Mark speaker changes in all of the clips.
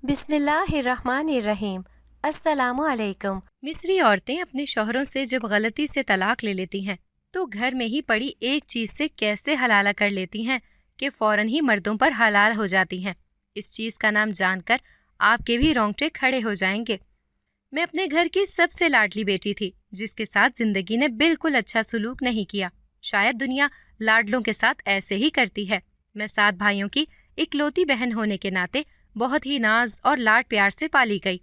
Speaker 1: بسم اللہ الرحمن الرحیم۔ السلام علیکم۔
Speaker 2: مصری عورتیں اپنے شوہروں سے جب غلطی سے طلاق لے لیتی ہیں تو گھر میں ہی پڑی ایک چیز سے کیسے حلالہ کر لیتی ہیں کہ فوراً ہی مردوں پر حلال ہو جاتی ہیں۔ اس چیز کا نام جان کر آپ کے بھی رونگٹے کھڑے ہو جائیں گے۔ میں اپنے گھر کی سب سے لاڈلی بیٹی تھی جس کے ساتھ زندگی نے بالکل اچھا سلوک نہیں کیا۔ شاید دنیا لاڈلوں کے ساتھ ایسے ہی کرتی ہے۔ میں 7 بھائیوں کی اکلوتی بہن ہونے کے ناطے بہت ہی ناز اور لاڈ پیار سے پالی گئی۔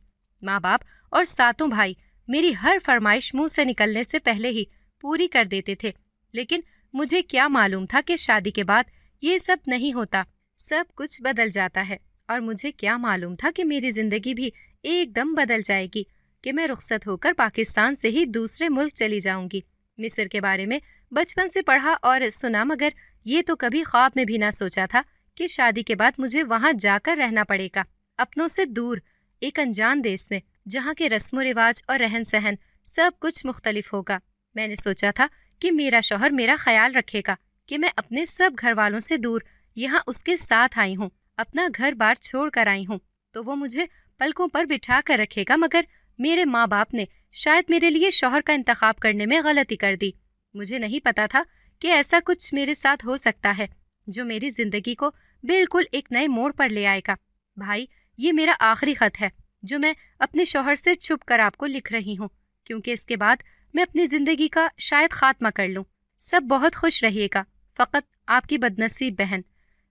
Speaker 2: ماں باپ اور 7 بھائی میری ہر فرمائش منہ سے نکلنے سے پہلے ہی پوری کر دیتے تھے، لیکن مجھے کیا معلوم تھا کہ شادی کے بعد یہ سب نہیں ہوتا، سب کچھ بدل جاتا ہے۔ اور مجھے کیا معلوم تھا کہ میری زندگی بھی ایک دم بدل جائے گی، کہ میں رخصت ہو کر پاکستان سے ہی دوسرے ملک چلی جاؤں گی۔ مصر کے بارے میں بچپن سے پڑھا اور سنا، مگر یہ تو کبھی خواب میں بھی نہ سوچا تھا کہ شادی کے بعد مجھے وہاں جا کر رہنا پڑے گا، اپنوں سے دور، ایک انجان دیس میں جہاں کے رسم و رواج اور رہن سہن سب کچھ مختلف ہوگا۔ میں نے سوچا تھا کہ میرا شوہر میرا خیال رکھے گا، کہ میں اپنے سب گھر والوں سے دور یہاں اس کے ساتھ آئی ہوں، اپنا گھر بار چھوڑ کر آئی ہوں، تو وہ مجھے پلکوں پر بٹھا کر رکھے گا۔ مگر میرے ماں باپ نے شاید میرے لیے شوہر کا انتخاب کرنے میں غلطی کر دی۔ مجھے نہیں پتا تھا کہ ایسا کچھ میرے ساتھ ہو سکتا ہے جو میری زندگی کو بالکل ایک نئے موڑ پر لے آئے گا۔ بھائی، یہ میرا آخری خط ہے جو میں اپنے شوہر سے چھپ کر آپ کو لکھ رہی ہوں، کیونکہ اس کے بعد میں اپنی زندگی کا شاید خاتمہ کر لوں۔ سب بہت خوش رہیے گا، فقط آپ کی بدنصیب بہن۔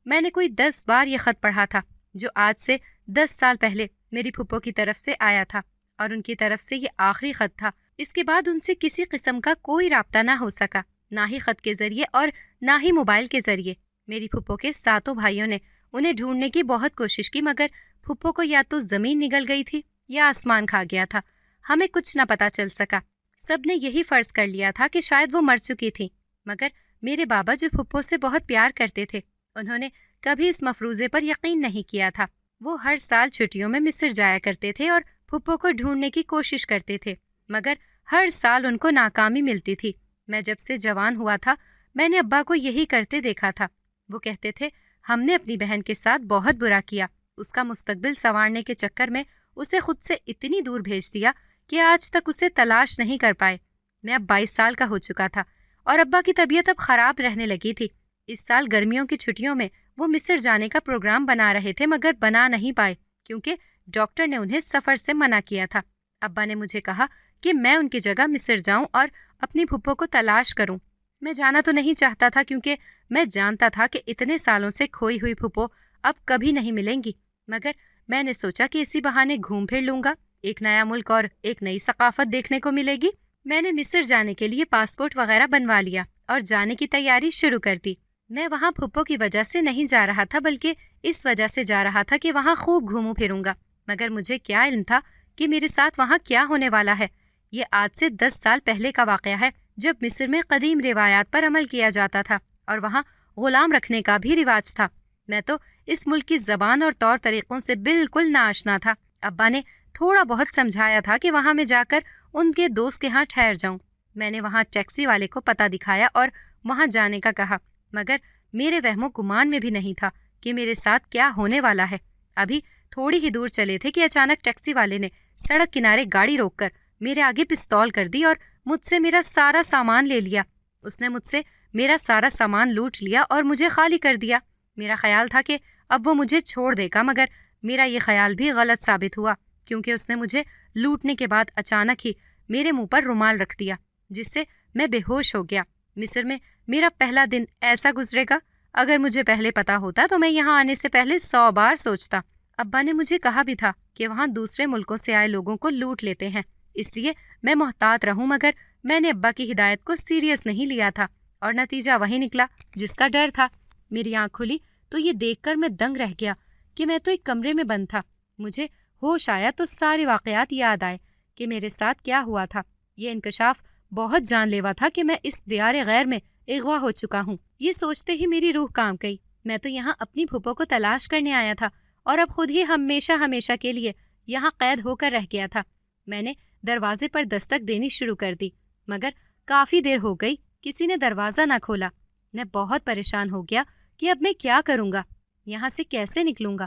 Speaker 2: میں نے کوئی 10 بار یہ خط پڑھا تھا جو آج سے 10 سال پہلے میری پھپھو کی طرف سے آیا تھا، اور ان کی طرف سے یہ آخری خط تھا۔ اس کے بعد ان سے کسی قسم کا کوئی رابطہ نہ ہو سکا، نہ ہی خط کے ذریعے اور نہ ہی موبائل کے ذریعے۔ میری پھپھو کے 7 بھائیوں نے انہیں ڈھونڈنے کی بہت کوشش کی، مگر پھپھو کو یا تو زمین نگل گئی تھی یا آسمان کھا گیا تھا، ہمیں کچھ نہ پتا چل سکا۔ سب نے یہی فرض کر لیا تھا کہ شاید وہ مر چکی تھی، مگر میرے بابا جو پھپھو سے بہت پیار کرتے تھے، انہوں نے کبھی اس مفروضے پر یقین نہیں کیا تھا۔ وہ ہر سال چھٹیوں میں مصر جایا کرتے تھے اور پھپھو کو ڈھونڈنے کی کوشش کرتے تھے، مگر ہر سال ان کو ناکامی ملتی تھی۔ میں جب سے جوان ہوا تھا میں نے ابا کو یہی کرتے دیکھا تھا۔ وہ کہتے تھے، ہم نے اپنی بہن کے ساتھ بہت برا کیا، اس کا مستقبل سنوارنے کے چکر میں اسے خود سے اتنی دور بھیج دیا کہ آج تک اسے تلاش نہیں کر پائے۔ میں اب 22 سال کا ہو چکا تھا اور ابا کی طبیعت اب خراب رہنے لگی تھی۔ اس سال گرمیوں کی چھٹیوں میں وہ مصر جانے کا پروگرام بنا رہے تھے، مگر بنا نہیں پائے کیونکہ ڈاکٹر نے انہیں سفر سے منع کیا تھا۔ ابا نے مجھے کہا کہ میں ان کی جگہ مصر جاؤں اور اپنی پھپھو کو تلاش کروں۔ میں جانا تو نہیں چاہتا تھا کیونکہ میں جانتا تھا کہ اتنے سالوں سے کھوئی ہوئی پھپھو اب کبھی نہیں ملیں گی، مگر میں نے سوچا کہ اسی بہانے گھوم پھر لوں گا، ایک نیا ملک اور ایک نئی ثقافت دیکھنے کو ملے گی۔ میں نے مصر جانے کے لیے پاسپورٹ وغیرہ بنوا لیا اور جانے کی تیاری شروع کر دی۔ میں وہاں پھپھو کی وجہ سے نہیں جا رہا تھا، بلکہ اس وجہ سے جا رہا تھا کہ وہاں خوب گھوموں پھروں گا، مگر مجھے کیا علم تھا کہ میرے ساتھ وہاں کیا ہونے والا ہے۔ یہ آج سے 10 سال پہلے کا واقعہ ہے، جب مصر میں قدیم روایات پر عمل کیا جاتا تھا اور وہاں غلام رکھنے کا بھی رواج تھا۔ میں تو اس ملک کی زبان اور طور طریقوں سے بالکل ناآشنا تھا۔ ابا نے تھوڑا بہت سمجھایا تھا کہ وہاں میں جا کر ان کے دوست کے ہاں ٹھہر جاؤں۔ میں نے وہاں ٹیکسی والے کو پتہ دکھایا اور وہاں جانے کا کہا، مگر میرے وہم و گمان میں بھی نہیں تھا کہ میرے ساتھ کیا ہونے والا ہے۔ ابھی تھوڑی ہی دور چلے تھے کہ اچانک ٹیکسی والے نے سڑک کنارے گاڑی روک کر میرے آگے پستول کر دی اور مجھ سے میرا سارا سامان لے لیا۔ اس نے مجھ سے میرا سارا سامان لوٹ لیا اور مجھے خالی کر دیا۔ میرا خیال تھا کہ اب وہ مجھے چھوڑ دے گا، مگر میرا یہ خیال بھی غلط ثابت ہوا، کیونکہ اس نے مجھے لوٹنے کے بعد اچانک ہی میرے منہ پر رومال رکھ دیا، جس سے میں بے ہوش ہو گیا۔ مصر میں میرا پہلا دن ایسا گزرے گا، اگر مجھے پہلے پتا ہوتا تو میں یہاں آنے سے پہلے 100 بار سوچتا۔ ابا نے مجھے کہا بھی تھا کہ وہاں دوسرے ملکوں سے آئے لوگوں کو لوٹ لیتے ہیں، اس لیے میں محتاط رہوں، مگر میں نے ابا کی ہدایت کو سیریس نہیں لیا تھا اور نتیجہ وہی نکلا جس کا ڈر تھا۔ میری آنکھ کھلی تو یہ دیکھ کر میں دنگ رہ گیا کہ میں تو ایک کمرے میں بند تھا۔ مجھے ہوش آیا تو سارے واقعات یاد آئے کہ میرے ساتھ کیا ہوا تھا۔ یہ انکشاف بہت جان لیوا تھا کہ میں اس دیار غیر میں اغوا ہو چکا ہوں۔ یہ سوچتے ہی میری روح کانپ گئی۔ میں تو یہاں اپنی پھپھو کو تلاش کرنے آیا تھا اور اب خود ہی ہمیشہ ہمیشہ کے لیے یہاں قید ہو کر رہ گیا تھا۔ میں نے دروازے پر دستک دینی شروع کر دی، مگر کافی دیر ہو گئی، کسی نے دروازہ نہ کھولا۔ میں بہت پریشان ہو گیا کہ اب میں کیا کروں گا، یہاں سے کیسے نکلوں گا،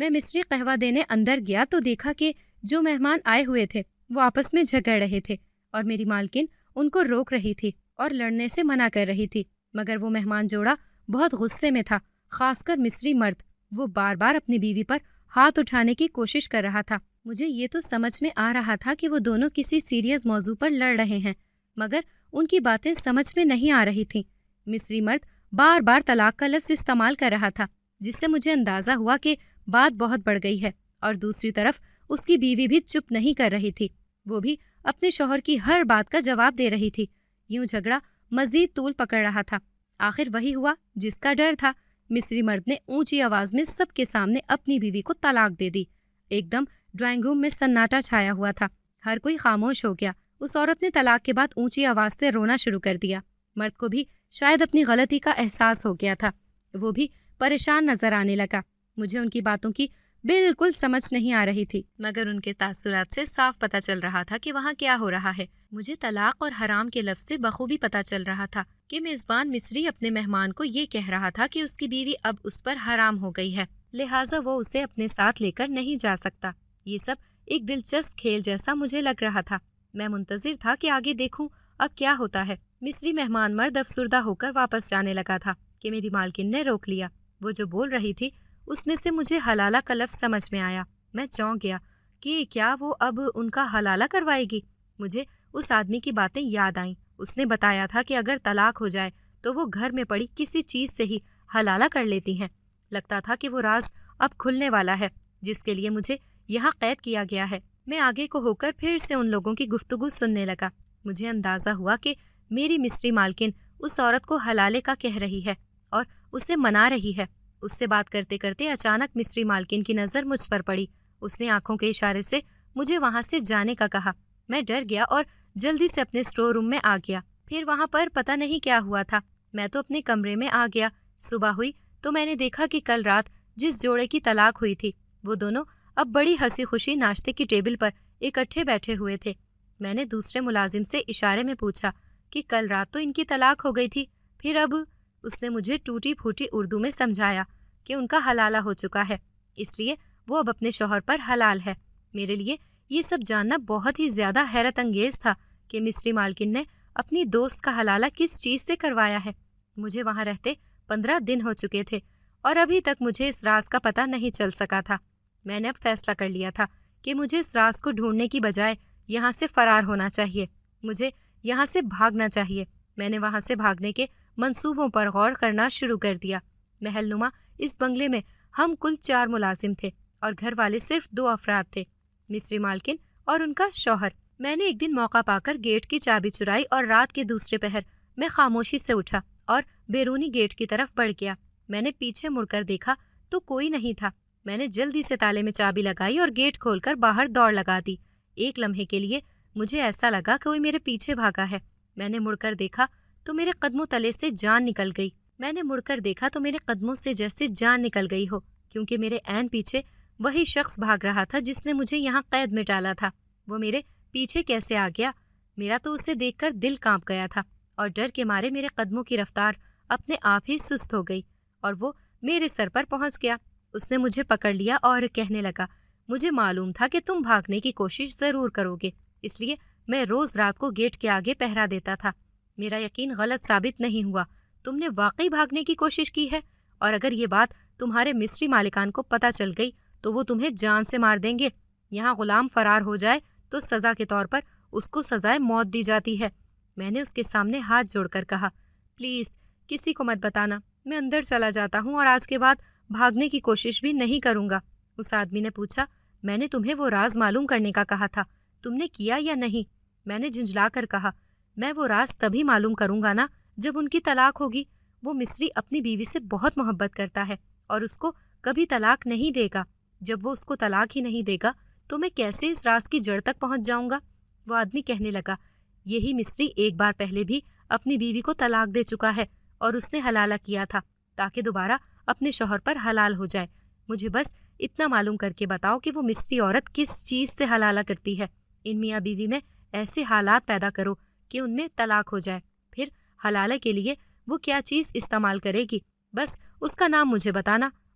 Speaker 2: میں مصری قہوہ دینے اندر گیا تو دیکھا کہ جو مہمان آئے ہوئے تھے وہ آپس میں جھگڑ رہے تھے اور میری مالکن ان کو روک رہی تھی اور لڑنے سے منع کر رہی تھی، مگر وہ مہمان جوڑا بہت غصے میں تھا، خاص کر مصری مرد۔ وہ بار بار اپنی بیوی پر ہاتھ اٹھانے کی کوشش کر رہا تھا۔ مجھے یہ تو سمجھ میں آ رہا تھا کہ وہ دونوں کسی سیریس موضوع پر لڑ رہے ہیں، مگر ان کی باتیں سمجھ میں نہیں آ رہی تھیں۔ مصری مرد بار بار طلاق کا لفظ استعمال کر رہا تھا، جس سے مجھے اندازہ ہوا کہ بات بہت بڑھ گئی ہے، اور دوسری طرف اس کی بیوی بھی چپ نہیں کر رہی تھی، وہ بھی اپنے شوہر کی ہر بات کا جواب دے رہی تھی۔ یوں جھگڑا مزید طول پکڑ رہا تھا۔ آخر وہی ہوا جس کا ڈر تھا۔ مصری مرد نے اونچی آواز میں سب کے سامنے اپنی بیوی کو طلاق دے دی۔ ایک دم ڈرائنگ روم میں سناٹا چھایا ہوا تھا، ہر کوئی خاموش ہو گیا۔ اس عورت نے طلاق کے بعد اونچی آواز سے رونا شروع کر دیا۔ مرد کو بھی شاید اپنی غلطی کا احساس ہو گیا تھا، وہ بھی پریشان نظر آنے لگا۔ مجھے ان کی باتوں کی بالکل سمجھ نہیں آ رہی تھی، مگر ان کے تاثرات سے صاف پتہ چل رہا تھا کہ وہاں کیا ہو رہا ہے۔ مجھے طلاق اور حرام کے لفظ سے بخوبی پتہ چل رہا تھا کہ میزبان مصری اپنے مہمان کو یہ کہہ رہا تھا کہ اس کی بیوی اب اس پر حرام ہو گئی ہے، لہٰذا وہ اسے اپنے ساتھ لے کر نہیں جا سکتا۔ یہ سب ایک دلچسپ کھیل جیسا مجھے لگ رہا تھا۔ میں منتظر تھا کہ آگے دیکھوں اب کیا ہوتا ہے۔ مصری مہمان مرد افسردہ ہو کر واپس جانے لگا تھا کہ میری مالکن نے روک لیا۔ وہ جو بول رہی تھی اس میں سے مجھے حلالہ کا لفظ سمجھ میں آیا۔ میں چونک گیا کہ کیا وہ اب ان کا حلالہ کروائے گی؟ مجھے اس آدمی کی باتیں یاد آئیں۔ اس نے بتایا تھا کہ اگر طلاق ہو جائے تو وہ گھر میں پڑی کسی چیز سے ہی حلالہ کر لیتی ہیں۔ لگتا تھا کہ وہ راز اب کھلنے والا ہے جس کے لیے مجھے یہاں قید کیا گیا ہے۔ میں آگے کو ہو کر پھر سے ان لوگوں کی گفتگو سننے لگا۔ مجھے اندازہ ہوا کہ میری مصری مالکن اس عورت کو حلالے کا کہہ رہی ہے اور اسے منا رہی ہے۔ اس سے بات کرتے کرتے اچانک مصری مالکن کی نظر مجھ پر پڑی۔ اس نے آنکھوں کے اشارے سے مجھے وہاں سے جانے کا کہا۔ میں ڈر گیا اور جلدی سے اپنے اسٹور روم میں آ گیا۔ پھر وہاں پر پتہ نہیں کیا ہوا تھا، میں تو اپنے کمرے میں آ گیا۔ صبح ہوئی تو میں نے دیکھا کہ کل رات جس جوڑے کی طلاق ہوئی تھی وہ دونوں اب بڑی ہنسی خوشی ناشتے کی ٹیبل پر اکٹھے بیٹھے ہوئے تھے۔ میں نے دوسرے ملازم سے اشارے میں پوچھا کہ کل رات تو ان کی طلاق ہو گئی تھی، پھر اب؟ اس نے مجھے ٹوٹی پھوٹی اردو میں سمجھایا کہ ان کا حلالہ ہو چکا ہے، اس لیے وہ اب اپنے شوہر پر حلال ہے۔ میرے لیے یہ سب جاننا بہت ہی زیادہ حیرت انگیز تھا کہ مصری مالکن نے اپنی دوست کا حلالہ کس چیز سے کروایا ہے۔ مجھے وہاں رہتے 15 دن ہو چکے تھے اور ابھی تک مجھے اس راز کا پتہ نہیں چل سکا تھا۔ میں نے اب فیصلہ کر لیا تھا کہ مجھے اس راز کو ڈھونڈنے کی بجائے یہاں سے فرار ہونا چاہیے، مجھے یہاں سے بھاگنا چاہیے۔ میں نے وہاں سے بھاگنے کے منصوبوں پر غور کرنا شروع کر دیا۔ محل نما اس بنگلے میں ہم کل 4 ملازم تھے اور گھر والے صرف 2 افراد تھے، مصری مالکن اور ان کا شوہر۔ میں نے ایک دن موقع پا کر گیٹ کی چابی چرائی اور رات کے دوسرے پہر میں خاموشی سے اٹھا اور بیرونی گیٹ کی طرف بڑھ گیا۔ میں نے پیچھے مڑ کر دیکھا تو کوئی نہیں تھا۔ میں نے جلدی سے تالے میں چابی لگائی اور گیٹ کھول کر باہر دوڑ لگا دی۔ ایک لمحے کے لیے مجھے ایسا لگا کہ کوئی میرے پیچھے بھاگا ہے۔ میں نے مڑ کر دیکھا تو میرے قدموں تلے سے جان نکل گئی۔ میں نے مڑ کر دیکھا تو میرے قدموں سے جیسے جان نکل گئی ہو، کیونکہ میرے عین پیچھے وہی شخص بھاگ رہا تھا جس نے مجھے یہاں قید میں ڈالا تھا۔ وہ میرے پیچھے کیسے آ گیا؟ میرا تو اسے دیکھ کر دل کانپ گیا تھا اور ڈر کے مارے میرے قدموں کی رفتار اپنے آپ ہی سست ہو گئی اور وہ میرے سر پر پہنچ گیا۔ اس نے مجھے پکڑ لیا اور کہنے لگا، مجھے معلوم تھا کہ تم بھاگنے کی کوشش ضرور کرو گے، اس لیے میں روز رات کو گیٹ کے آگے پہرا دیتا تھا۔ میرا یقین غلط ثابت نہیں ہوا، تم نے واقعی بھاگنے کی کوشش کی ہے، اور اگر یہ بات تمہارے مصری مالکان کو پتہ چل گئی تو وہ تمہیں جان سے مار دیں گے۔ یہاں غلام فرار ہو جائے تو سزا کے طور پر اس کو سزائے موت دی جاتی ہے۔ میں نے اس کے سامنے ہاتھ جوڑ کر کہا، پلیز کسی کو مت بتانا، میں اندر چلا جاتا ہوں اور آج کے بعد بھاگنے کی کوشش بھی نہیں کروں گا۔ اس آدمی نے پوچھا، میں نے تمہیں وہ راز معلوم کرنے کا کہا تھا، تم نے کیا یا نہیں؟ میں نے جھنجھلا کر کہا، میں وہ راز تبھی معلوم کروں گا نا جب ان کی طلاق ہوگی۔ وہ مصری اپنی بیوی سے بہت محبت کرتا ہے اور اس کو کبھی طلاق نہیں دے گا۔ جب وہ اس کو طلاق ہی نہیں دے گا تو میں کیسے اس راز کی جڑ تک پہنچ جاؤں گا؟ وہ آدمی کہنے لگا، یہی مصری ایک بار پہلے بھی اپنی بیوی کو طلاق دے چکا ہے اور اس نے حلالہ کیا تھا تاکہ دوبارہ اپنے شوہر پر حلال ہو جائے۔ مجھے بس اتنا معلوم کر کے بتاؤ کہ وہ مصری عورت کس چیز سے حلالہ کرتی ہے۔ ان میاں بیوی میں ایسے حالات پیدا کرو کہ ان میں طلاق ہو جائے، پھر حلالہ کے لیے وہ کیا چیز استعمال کرے گی، بس اس کا نام مجھے بتانا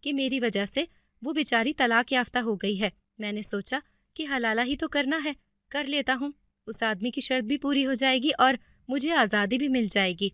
Speaker 2: کہ میری وجہ سے وہ بیچاری طلاق یافتہ ہو گئی ہے۔ میں نے سوچا کہ حلالہ ہی تو کرنا ہے، کر لیتا ہوں، اس آدمی کی شرط بھی پوری ہو جائے گی اور مجھے آزادی بھی مل جائے گی۔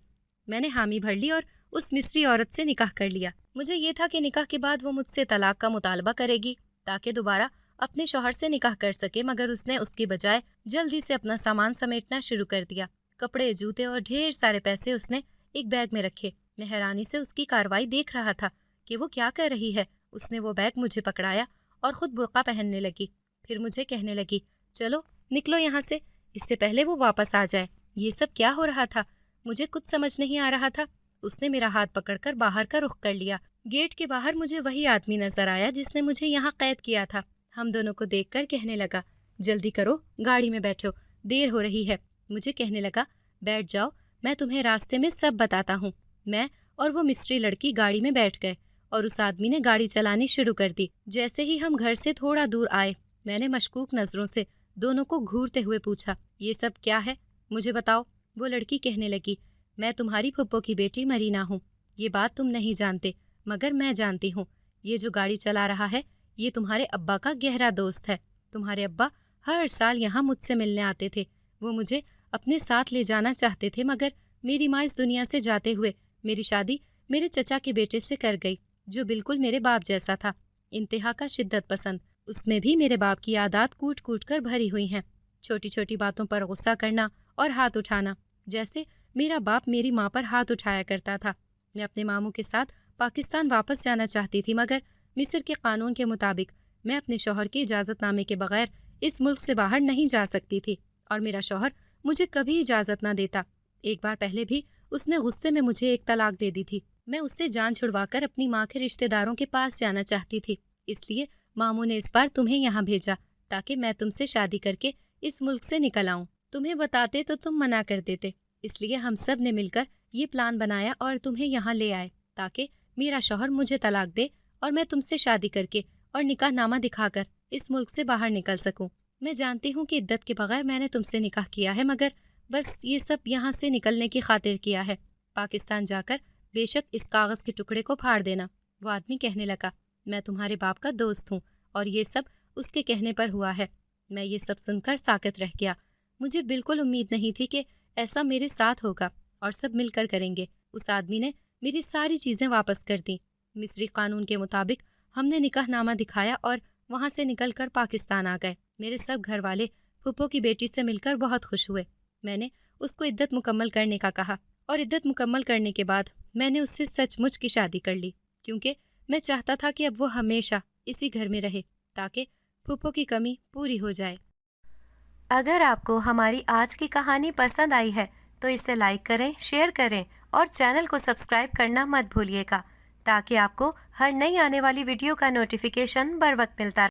Speaker 2: میں نے حامی بھر لی اور اس مصری عورت سے نکاح کر لیا۔ مجھے یہ تھا کہ نکاح کے بعد وہ مجھ سے طلاق کا مطالبہ کرے گی تاکہ دوبارہ اپنے شوہر سے نکاح کر سکے، مگر اس نے اس کی بجائے جلدی سے اپنا سامان سمیٹنا شروع کر دیا۔ کپڑے، جوتے اور ڈھیر سارے پیسے اس نے ایک بیگ میں رکھے۔ میں حیرانی سے اس کی کارروائی دیکھ رہا تھا کہ وہ کیا کر رہی ہے۔ اس نے وہ بیگ مجھے پکڑایا اور خود برقع پہننے لگی، پھر مجھے کہنے لگی، چلو نکلو یہاں سے، اس سے پہلے وہ واپس آ جائے۔ یہ سب کیا ہو رہا تھا؟ مجھے کچھ سمجھ نہیں آ رہا تھا۔ اس نے میرا ہاتھ پکڑ کر باہر کا رخ کر لیا۔ گیٹ کے باہر مجھے وہی آدمی نظر آیا جس نے مجھے یہاں قید کیا تھا۔ ہم دونوں کو دیکھ کر کہنے لگا، جلدی کرو، گاڑی میں بیٹھو، دیر ہو رہی ہے۔ مجھے کہنے لگا، بیٹھ جاؤ، میں تمہیں راستے میں سب بتاتا ہوں۔ میں اور وہ مصری لڑکی گاڑی میں بیٹھ گئے اور اس آدمی نے گاڑی چلانی شروع کر دی۔ جیسے ہی ہم گھر سے تھوڑا دور آئے، میں نے مشکوک نظروں سے دونوں کو گھورتے ہوئے پوچھا، یہ سب کیا ہے؟ مجھے بتاؤ۔ وہ لڑکی کہنے لگی، میں تمہاری پھپھو کی بیٹی مرینا ہوں۔ یہ بات تم نہیں جانتے، مگر میں جانتی ہوں۔ یہ جو گاڑی چلا رہا ہے، یہ تمہارے ابا کا گہرا دوست ہے۔ تمہارے ابا ہر سال یہاں مجھ سے ملنے آتے تھے۔ وہ مجھے اپنے ساتھ لے جانا چاہتے تھے، مگر میری ماں اس دنیا سے جاتے ہوئے میری شادی میرے چچا کے بیٹے سے کر گئی، جو بالکل میرے باپ جیسا تھا، انتہا کا شدت پسند۔ اس میں بھی میرے باپ کی عادات کوٹ کوٹ کر بھری ہوئی ہیں، چھوٹی چھوٹی باتوں پر غصہ کرنا اور ہاتھ اٹھانا، جیسے میرا باپ میری ماں پر ہاتھ اٹھایا کرتا تھا۔ میں اپنے ماموں کے ساتھ پاکستان واپس جانا چاہتی تھی، مگر مصر کے قانون کے مطابق میں اپنے شوہر کی اجازت نامے کے بغیر اس ملک سے باہر نہیں جا سکتی تھی، اور میرا شوہر مجھے کبھی اجازت نہ دیتا۔ ایک بار پہلے بھی اس نے غصے میں مجھے ایک طلاق دے دی تھی۔ میں اس سے جان چھڑوا کر اپنی ماں کے رشتہ داروں کے پاس جانا چاہتی تھی، اس لیے ماموں نے اس بار تمہیں یہاں بھیجا تاکہ میں تم سے شادی کر کے اس ملک سے نکل آؤں۔ تمہیں بتاتے تو تم منع کر دیتے، اس لیے ہم سب نے مل کر یہ پلان بنایا اور تمہیں یہاں لے آئے تاکہ میرا شوہر مجھے طلاق دے اور میں تم سے شادی کر کے اور نکاح نامہ دکھا کر اس ملک سے باہر نکل سکوں۔ میں جانتی ہوں کہ عدت کے بغیر میں نے تم سے نکاح کیا ہے، مگر بس یہ سب یہاں سے نکلنے کی خاطر کیا ہے۔ پاکستان جا کر بے شک اس کاغذ کے ٹکڑے کو پھاڑ دینا۔ وہ آدمی کہنے لگا، میں تمہارے باپ کا دوست ہوں اور یہ سب اس کے کہنے پر ہوا ہے۔ میں یہ سب سن کر ساکت رہ گیا۔ مجھے بالکل امید نہیں تھی کہ ایسا میرے ساتھ ہوگا اور سب مل کر کریں گے۔ اس آدمی نے میری ساری چیزیں واپس کر دیں۔ مصری قانون کے مطابق ہم نے نکاح نامہ دکھایا اور وہاں سے نکل کر پاکستان آ گئے۔ میرے سب گھر والے پھپھو کی بیٹی سے مل کر بہت خوش ہوئے۔ میں نے اس کو عدت مکمل کرنے کا کہا اور عدت مکمل کرنے کے بعد میں نے اس سے سچ مچ کی شادی کر لی، کیونکہ میں چاہتا تھا کہ اب وہ ہمیشہ اسی گھر میں رہے تاکہ پھپھو کی کمی پوری ہو جائے۔
Speaker 1: اگر آپ کو ہماری آج کی کہانی پسند آئی ہے تو اسے لائک کریں، شیئر کریں اور چینل کو سبسکرائب کرنا مت بھولیے گا تاکہ آپ کو ہر نئی آنے والی ویڈیو کا نوٹیفیکیشن بر وقت ملتا رہے۔